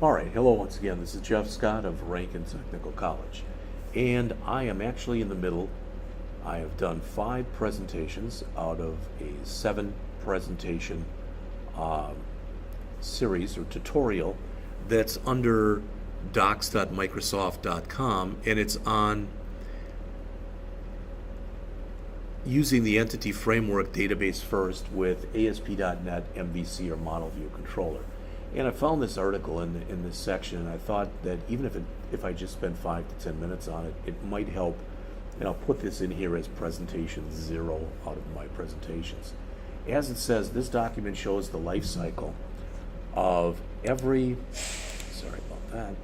All right, hello once again. This is Jeff Scott of Rankin Technical College, and I am actually in the middle. I have done 5 presentations out of a 7 presentation series or tutorial that's under docs.microsoft.com, and it's on using the entity framework database first with ASP.NET MVC or Model View Controller. And I found this article in this section, and I thought that even if I just spend 5 to 10 minutes on it, it might help. And I'll put this in here as presentation 0 out of my presentations. As it says, this document shows the life cycle of every, sorry about that.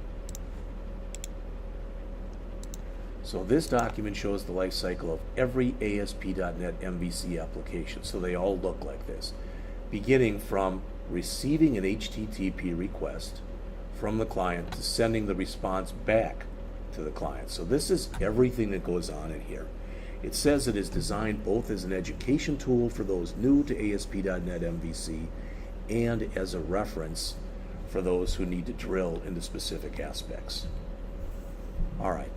So this document shows the life cycle of every ASP.NET MVC application. So they all look like this, beginning from receiving an HTTP request from the client to sending the response back to the client. So this is everything that goes on in here. It says it is designed both as an education tool for those new to ASP.NET MVC and as a reference for those who need to drill into specific aspects. All right.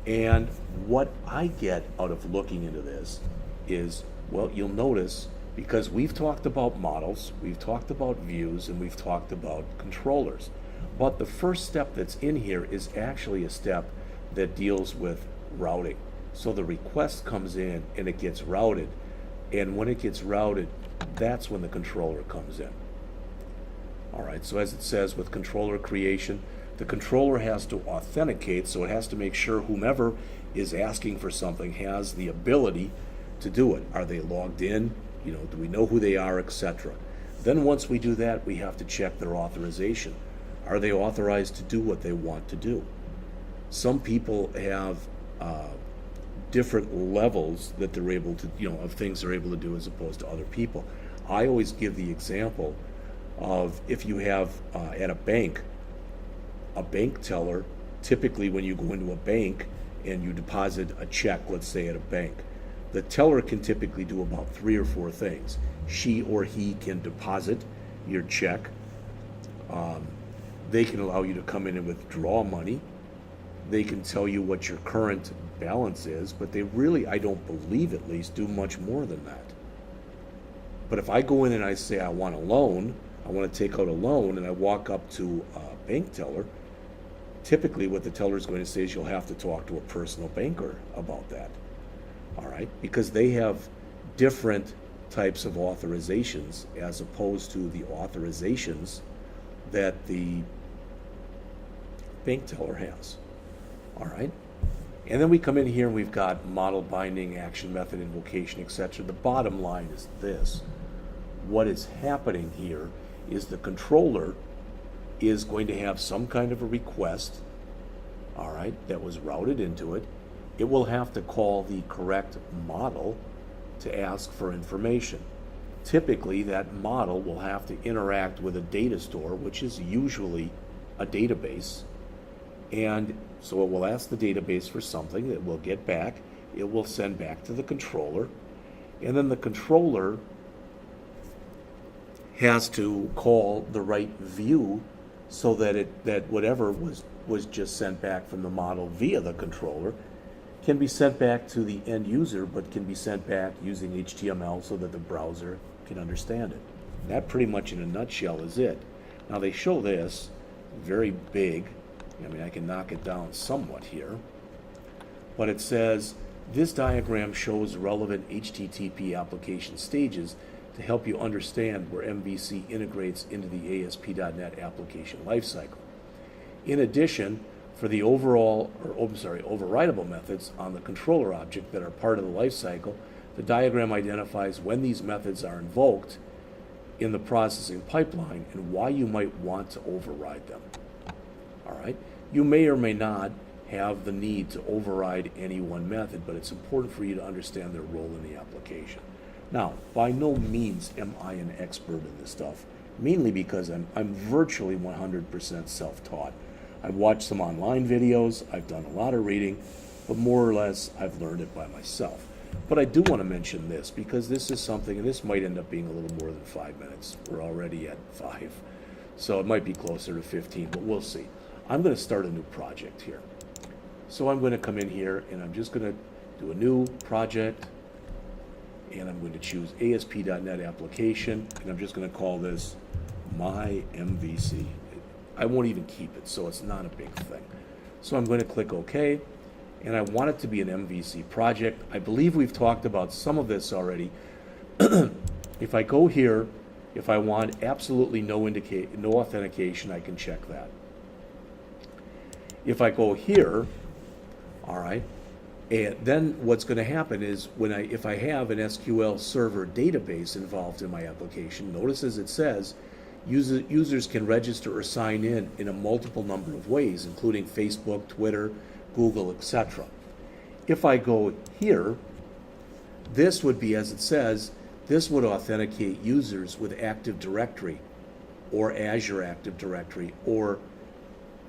And what I get out of looking into this is, well, you'll notice, because we've talked about models, we've talked about views, and we've talked about controllers. But the first step that's in here is actually a step that deals with routing. So the request comes in and it gets routed. And when it gets routed, that's when the controller comes in. All right, so as it says with controller creation, the controller has to authenticate, so it has to make sure whomever is asking for something has the ability to do it. Are they logged in? You know, do we know who they are, etc. Then once we do that, we have to check their authorization. Are they authorized to do what they want to do? Some people have different levels that they're able to, of things they're able to do as opposed to other people. I always give the example of if you have at a bank teller, typically when you go into a bank and you deposit a check, let's say at a bank, the teller can typically do about 3 or 4 things. She or he can deposit your check. They can allow you to come in and withdraw money. They can tell you what your current balance is, but they really, I don't believe at least, do much more than that. But if I go in and I say I want a loan, I want to take out a loan, and I walk up to a bank teller, typically what the teller is going to say is you'll have to talk to a personal banker about that. All right, because they have different types of authorizations as opposed to the authorizations that the bank teller has. All right, and then we come in here and we've got model binding, action method, invocation, etc. The bottom line is this. What is happening here is the controller is going to have some kind of a request, all right, that was routed into it. It will have to call the correct model to ask for information. Typically, that model will have to interact with a data store, which is usually a database. And so it will ask the database for something that will get back. It will send back to the controller. And then the controller has to call the right view so that that whatever was just sent back from the model via the controller can be sent back to the end user, but can be sent back using HTML so that the browser can understand it. That pretty much in a nutshell is it. Now they show this very big. I mean, I can knock it down somewhat here, but it says this diagram shows relevant HTTP application stages to help you understand where MVC integrates into the ASP.NET application lifecycle. In addition, for the overridable methods on the controller object that are part of the lifecycle, the diagram identifies when these methods are invoked in the processing pipeline and why you might want to override them. All right, you may or may not have the need to override any one method, but it's important for you to understand their role in the application. Now, by no means am I an expert in this stuff, mainly because I'm virtually 100% self-taught. I've watched some online videos, I've done a lot of reading, but more or less I've learned it by myself. But I do want to mention this because this is something, and this might end up being a little more than 5 minutes. We're already at 5. So it might be closer to 15, but we'll see. I'm going to start a new project here. So I'm going to come in here and I'm just going to do a new project, and I'm going to choose ASP.NET application, and I'm just going to call this My MVC. I won't even keep it, so it's not a big thing. So I'm going to click OK, and I want it to be an MVC project. I believe we've talked about some of this already. If I go here, if I want absolutely no authentication, I can check that. If I go here, all right, and then what's going to happen is if I have an SQL Server database involved in my application, notice as it says, users can register or sign in a multiple number of ways, including Facebook, Twitter, Google, etc. If I go here, this would be, as it says, this would authenticate users with Active Directory or Azure Active Directory or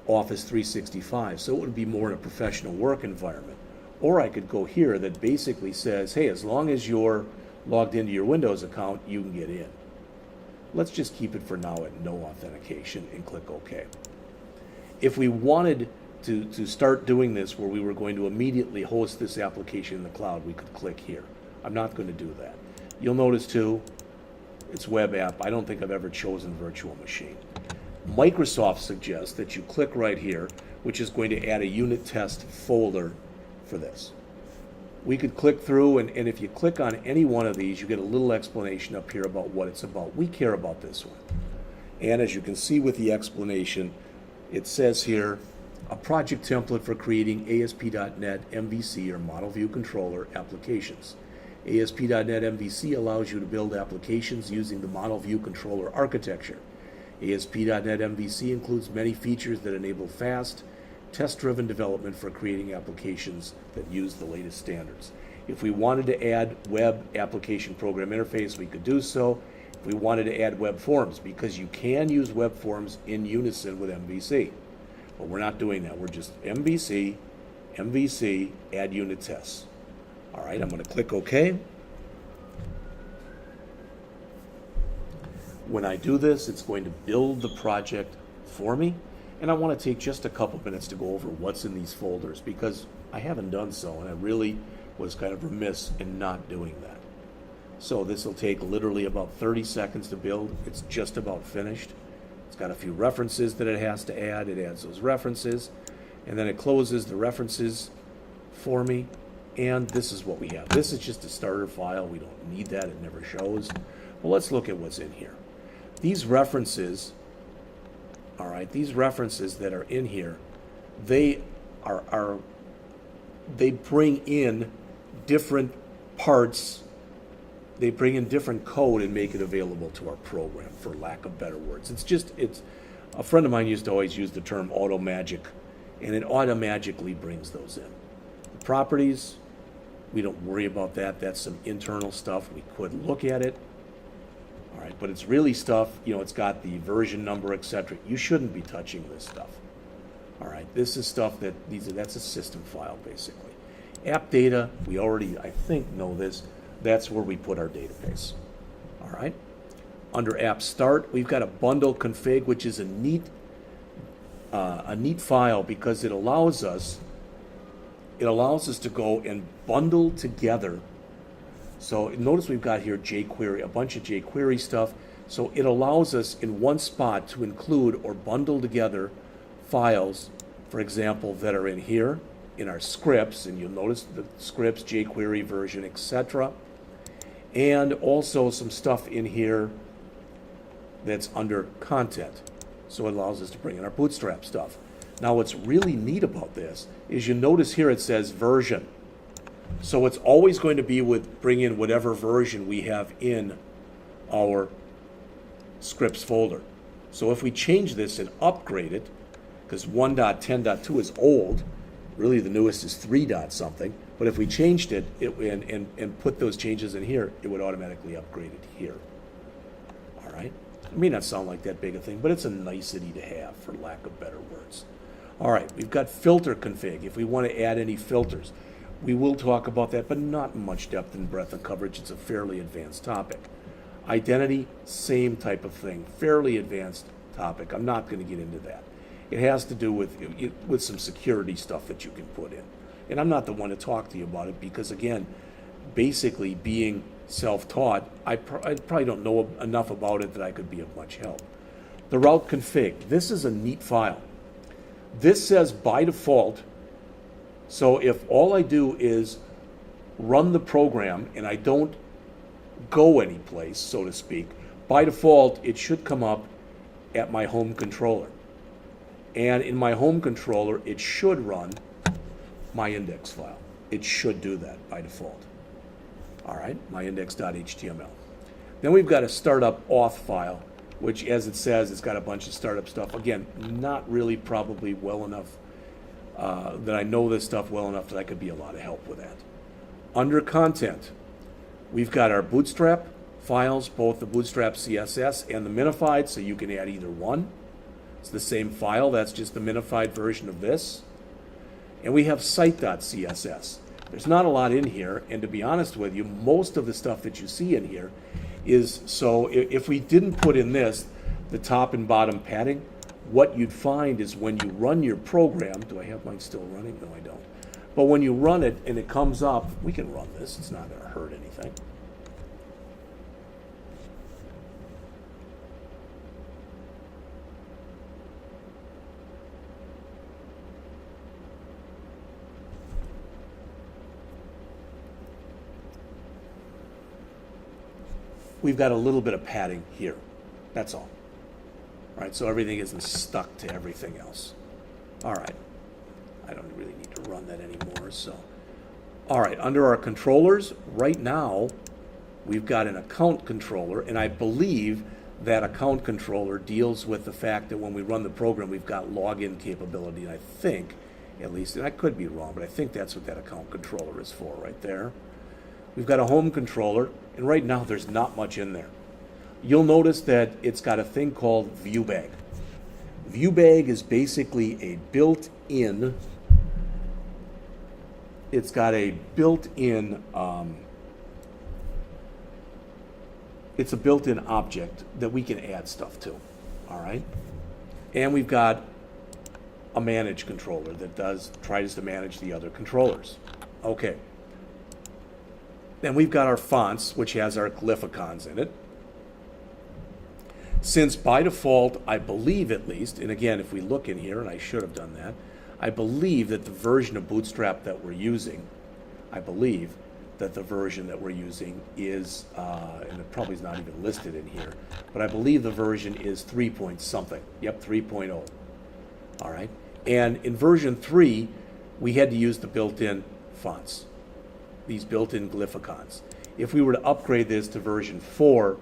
Office 365. So it would be more in a professional work environment. Or I could go here that basically says, hey, as long as you're logged into your Windows account, you can get in. Let's just keep it for now at no authentication and click OK. If we wanted to start doing this where we were going to immediately host this application in the cloud, we could click here. I'm not going to do that. You'll notice too, it's web app. I don't think I've ever chosen virtual machine. Microsoft suggests that you click right here, which is going to add a unit test folder for this. We could click through, and if you click on any one of these, you get a little explanation up here about what it's about. We care about this one. And as you can see with the explanation, it says here, a project template for creating ASP.NET MVC or Model View Controller applications. ASP.NET MVC allows you to build applications using the Model View Controller architecture. ASP.NET MVC includes many features that enable fast, test-driven development for creating applications that use the latest standards. If we wanted to add web application program interface, we could do so. If we wanted to add web forms, because you can use web forms in unison with MVC. But we're not doing that. We're just MVC, MVC, add unit tests. All right, I'm going to click OK. When I do this, it's going to build the project for me. And I want to take just a couple minutes to go over what's in these folders, because I haven't done so, and I really was kind of remiss in not doing that. So this will take literally about 30 seconds to build. It's just about finished. It's got a few references that it has to add. It adds those references, and then it closes the references for me. And this is what we have. This is just a starter file. We don't need that. It never shows. Well, let's look at what's in here. These references, all right, these references that are in here, they bring in different parts. They bring in different code and make it available to our program, for lack of better words. It's a friend of mine used to always use the term auto magic, and it automatically brings those in. The properties, we don't worry about that. That's some internal stuff. We could look at it. All right, but it's really stuff, it's got the version number, etc. You shouldn't be touching this stuff. All right, this is stuff that's a system file, basically. App data, we already, I think, know this. That's where we put our database. All right. Under app start, we've got a bundle config, which is a neat file, because it allows us to go and bundle together. So notice we've got here jQuery, a bunch of jQuery stuff. So it allows us in one spot to include or bundle together files, for example, that are in here, in our scripts, and you'll notice the scripts, jQuery version, etc. And also some stuff in here that's under content. So it allows us to bring in our Bootstrap stuff. Now what's really neat about this is you notice here it says version. So it's always going to be bring in whatever version we have in our scripts folder. So if we change this and upgrade it, because 1.10.2 is old, really the newest is 3. something, but if we changed it, and put those changes in here, it would automatically upgrade it here. All right? It may not sound like that big a thing, but it's a nicety to have, for lack of better words. All right, we've got filter config. If we want to add any filters, we will talk about that, but not much depth and breadth of coverage. It's a fairly advanced topic. Identity, same type of thing, fairly advanced topic. I'm not going to get into that. It has to do with some security stuff that you can put in. And I'm not the one to talk to you about it because, again, basically being self-taught, I probably don't know enough about it that I could be of much help. The route config. This is a neat file. This says by default, so if all I do is run the program and I don't go anyplace, so to speak, by default, it should come up at my home controller. And in my home controller, it should run my index file. It should do that by default. All right, my index.html. Then we've got a startup auth file, which, as it says, it's got a bunch of startup stuff. Again, not really probably well enough that I know this stuff well enough that I could be a lot of help with that. Under content, we've got our Bootstrap files, both the Bootstrap CSS and the minified, so you can add either one. It's the same file, that's just the minified version of this. And we have site.css. There's not a lot in here, and to be honest with you, most of the stuff that you see in here is, so if we didn't put in this, the top and bottom padding, what you'd find is when you run your program, do I have mine still running? No, I don't. But when you run it and it comes up, we can run this, it's not going to hurt anything. We've got a little bit of padding here, that's all. All right, so everything isn't stuck to everything else. All right, I don't really need to run that anymore, so. All right, under our controllers, right now, we've got an account controller, and I believe that account controller deals with the fact that when we run the program, we've got login capability, and I think, at least, and I could be wrong, but I think that's what that account controller is for right there. We've got a home controller, and right now there's not much in there. You'll notice that it's got a thing called ViewBag. ViewBag is basically a built-in, it's got a built-in, it's a built-in object that we can add stuff to, all right? And we've got a manage controller that tries to manage the other controllers. Okay. Then we've got our fonts, which has our glyphicons in it. Since by default, I believe at least, and again, if we look in here, and I should have done that, I believe that the version of Bootstrap that we're using, I believe that the version that we're using is, and it probably is not even listed in here, but I believe the version is 3 point something. Yep, 3.0. All right. And in version 3, we had to use the built-in fonts, these built-in glyphicons. If we were to upgrade this to version 4,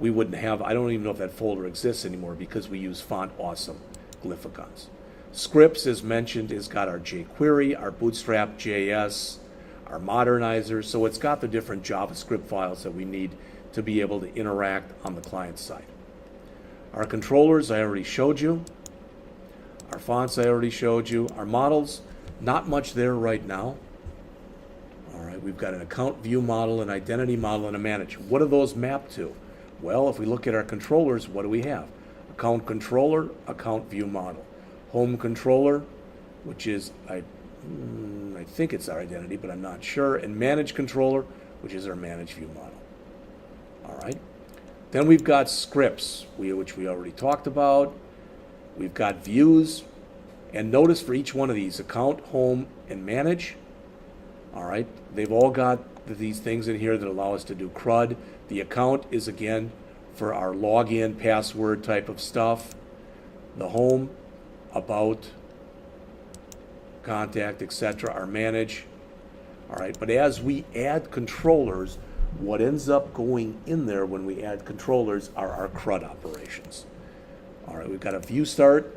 we wouldn't have, I don't even know if that folder exists anymore because we use Font Awesome glyphicons. Scripts, as mentioned, has got our jQuery, our Bootstrap JS, our modernizer, so it's got the different JavaScript files that we need to be able to interact on the client side. Our controllers, I already showed you. Our fonts, I already showed you. Our models, not much there right now. All right, we've got an account view model, an identity model, and a manager. What do those map to? Well, if we look at our controllers, what do we have? Account controller, account view model. Home controller, which is, I think it's our identity, but I'm not sure. And manage controller, which is our manage view model. All right. Then we've got scripts, which we already talked about. We've got views. And notice for each one of these, account, home, and manage. All right. They've all got these things in here that allow us to do CRUD. The account is, again, for our login, password type of stuff. The home, about, contact, etc. Our manage. All right, but as we add controllers, what ends up going in there when we add controllers are our CRUD operations. All right, we've got a view start,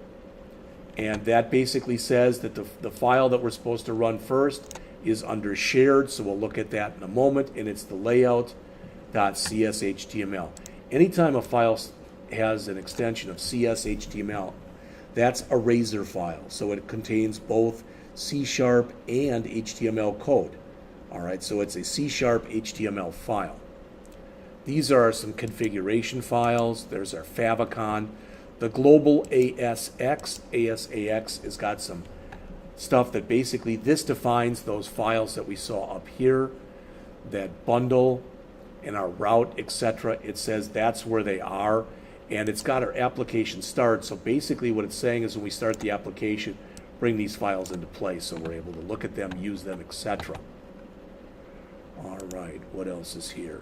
and that basically says that the file that we're supposed to run first is under shared, so we'll look at that in a moment, and it's the layout.cshtml. Anytime a file has an extension of CSHTML, that's a razor file, so it contains both C# and HTML code. All right, so it's a C# HTML file. These are some configuration files. There's our favicon. The global ASAX has got some stuff that basically, this defines those files that we saw up here, that bundle and our route, etc. It says that's where they are, and it's got our application start. So basically what it's saying is when we start the application, bring these files into place so we're able to look at them, use them, etc. All right, what else is here?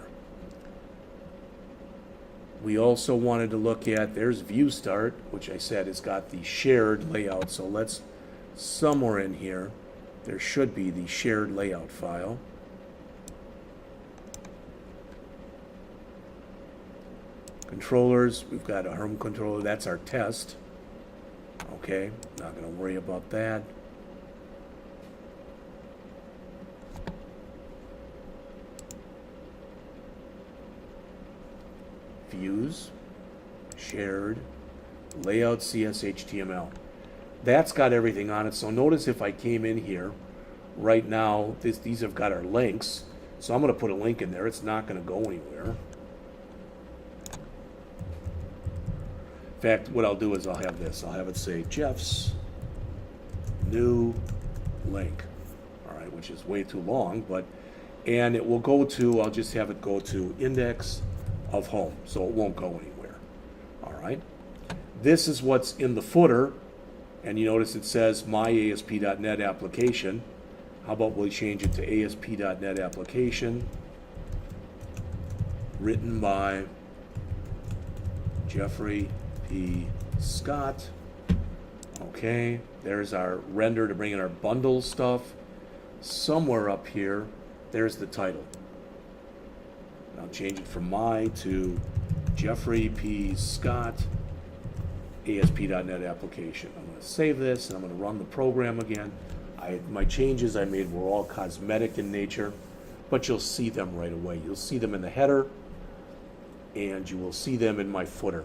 We also wanted to look at, there's view start, which I said has got the shared layout. So let's, somewhere in here, there should be the shared layout file. Controllers, we've got a home controller, that's our test. Okay, not going to worry about that. Views, shared, layout, CSHTML. That's got everything on it. So notice if I came in here right now, these have got our links. So I'm going to put a link in there. It's not going to go anywhere. In fact, what I'll do is I'll have this. I'll have it say Jeff's new link. All right, which is way too long, but, and it will go to, I'll just have it go to index of home, so it won't go anywhere. All right. This is what's in the footer, and you notice it says my ASP.NET application. How about we change it to ASP.NET application, written by Jeffrey P. Scott. Okay, there's our render to bring in our bundle stuff. Somewhere up here, there's the title. I'll change it from my to Jeffrey P. Scott ASP.NET application. I'm going to save this and I'm going to run the program again. My changes I made were all cosmetic in nature, but you'll see them right away. You'll see them in the header and you will see them in my footer.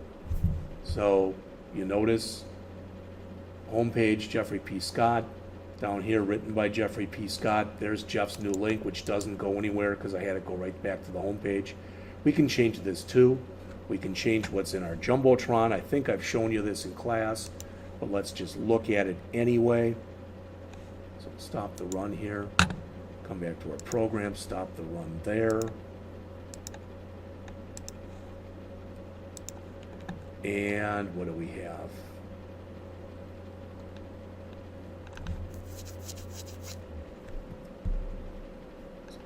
So you notice homepage Jeffrey P. Scott. Down here, written by Jeffrey P. Scott. There's Jeff's new link, which doesn't go anywhere because I had it go right back to the home page. We can change this too. We can change what's in our Jumbotron. I think I've shown you this in class, but let's just look at it anyway. So stop the run here. Come back to our program, stop the run there. And what do we have?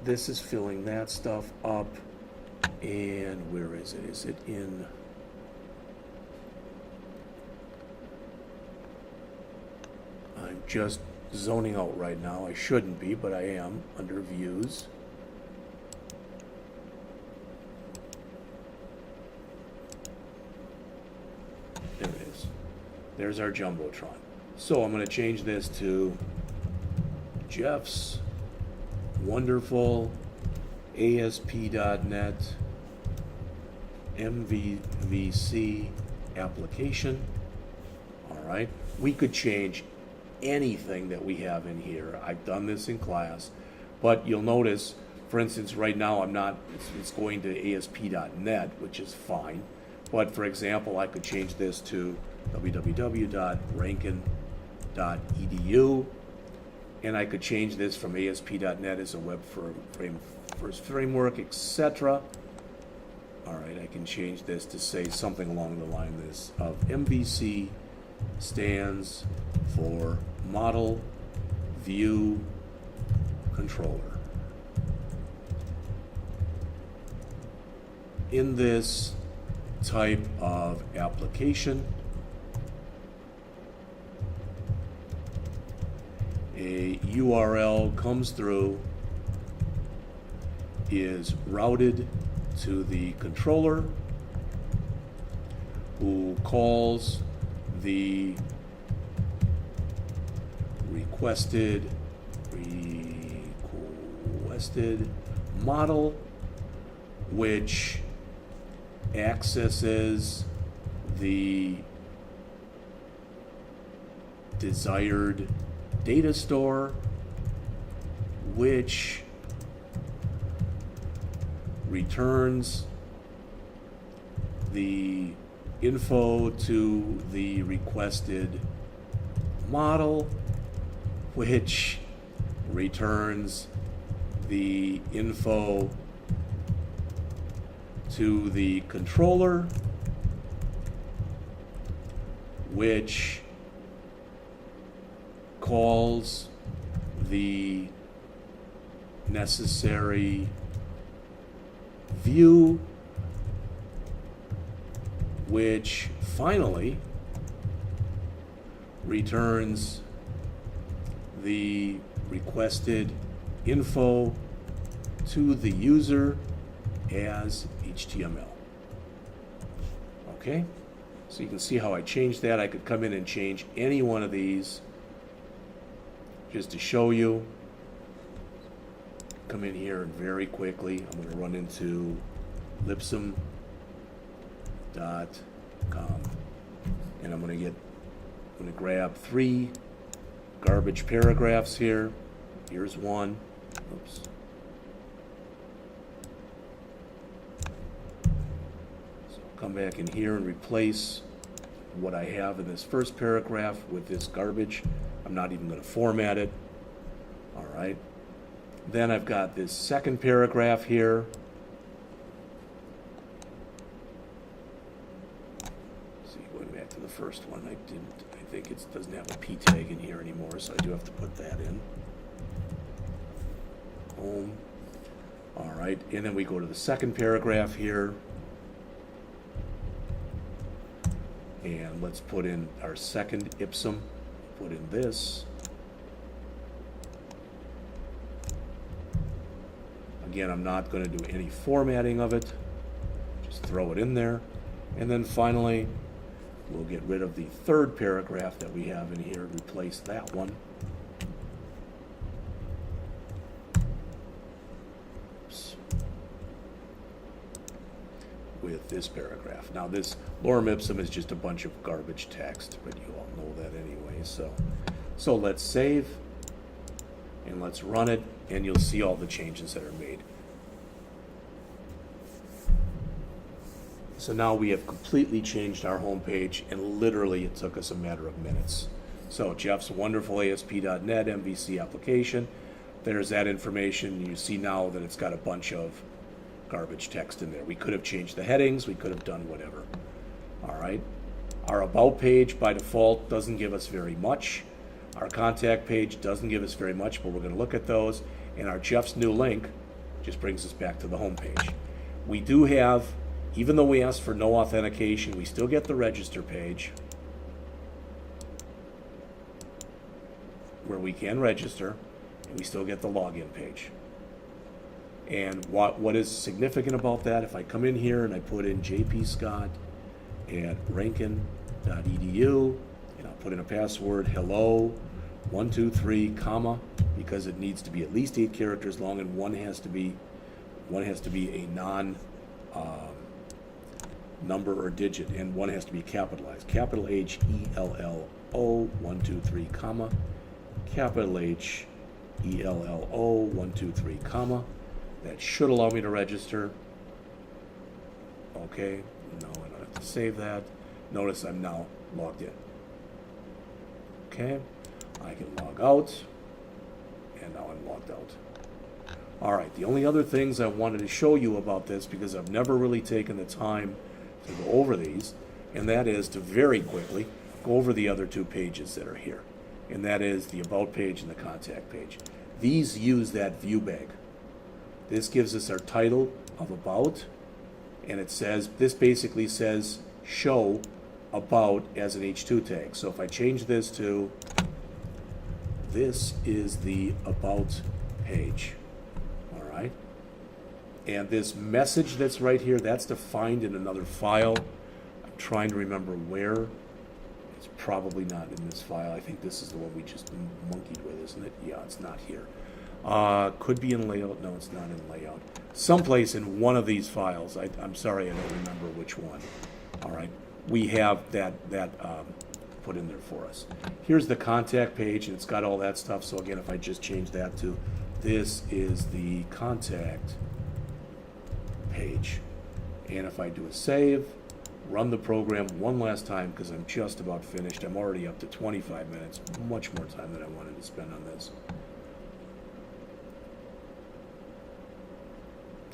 This is filling that stuff up. And where is it? Is it in? I'm just zoning out right now. I shouldn't be, but I am under views. There it is. There's our Jumbotron. So I'm going to change this to Jeff's wonderful ASP.NET MVC application. All right. We could change anything that we have in here. I've done this in class, but you'll notice, for instance, right now I'm not, it's going to ASP.NET, which is fine. But for example, I could change this to www.rankin.edu. And I could change this from ASP.NET as a web first framework, etc. All right, I can change this to say something along the line of MVC stands for Model View Controller. In this type of application, a URL comes through, is routed to the controller, who calls the requested model, which accesses the desired data store, which returns the info to the requested model, which returns the info to the controller, which calls the necessary view, which finally returns the requested info to the user as HTML. Okay, so you can see how I changed that. I could come in and change any one of these just to show you. Come in here and very quickly, I'm going to run into lipsum.com, and I'm going to grab 3 garbage paragraphs here. Here's one. Oops. So come back in here and replace what I have in this first paragraph with this garbage. I'm not even going to format it. All right. Then I've got this second paragraph here. See, going back to the first one, I think it doesn't have a P tag in here anymore, so I do have to put that in. Boom. All right, and then we go to the second paragraph here. And let's put in our second ipsum. Put in this. Again, I'm not going to do any formatting of it. Just throw it in there. And then finally, we'll get rid of the third paragraph that we have in here, replace that one. Oops. With this paragraph. Now this lorem ipsum is just a bunch of garbage text, but you all know that anyway. So let's save and let's run it, and you'll see all the changes that are made. So now we have completely changed our home page, and literally it took us a matter of minutes. So Jeff's wonderful ASP.NET MVC application, there's that information. You see now that it's got a bunch of garbage text in there. We could have changed the headings, we could have done whatever. All right. Our About page by default doesn't give us very much. Our Contact page doesn't give us very much, but we're going to look at those. And our Jeff's new link just brings us back to the home page. We do have, even though we asked for no authentication, we still get the register page where we can register, and we still get the login page. And what is significant about that, if I come in here and I put in jpscott at rankin.edu, and I'll put in a password, hello, 123, comma, because it needs to be at least 8 characters long, and one has to be a non number or digit, and one has to be capitalized. Capital H ELLO 123, comma, capital H ELLO 123, comma. That should allow me to register. Okay, no, I don't have to save that. Notice I'm now logged in. Okay, I can log out, and now I'm logged out. All right, the only other things I wanted to show you about this, because I've never really taken the time to go over these, and that is to very quickly go over the other 2 pages that are here, and that is the About page and the Contact page. These use that view bag. This gives us our title of About, and it says, this basically says show About as an H2 tag. So if I change this to, this is the About page, all right? And this message that's right here, that's defined in another file. I'm trying to remember where. It's probably not in this file. I think this is the one we just monkeyed with, isn't it? Yeah, it's not here. Could be in layout. No, it's not in layout. Someplace in one of these files. I'm sorry, I don't remember which one. All right, we have that put in there for us. Here's the Contact page, and it's got all that stuff. So again, if I just change that to, this is the Contact page, and if I do a save, run the program one last time because I'm just about finished. I'm already up to 25 minutes, much more time than I wanted to spend on this.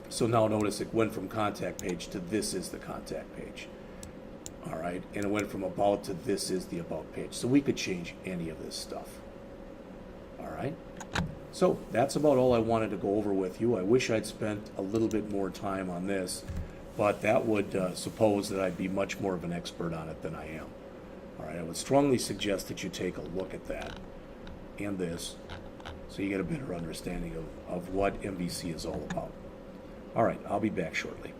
So now notice it went from contact page to this is the contact page. All right, and it went from about to this is the about page. So we could change any of this stuff. All right, so that's about all I wanted to go over with you. I wish I'd spent a little bit more time on this, but that would suppose that I'd be much more of an expert on it than I am. All right, I would strongly suggest that you take a look at that and this so you get a better understanding of what MVC is all about. All right, I'll be back shortly.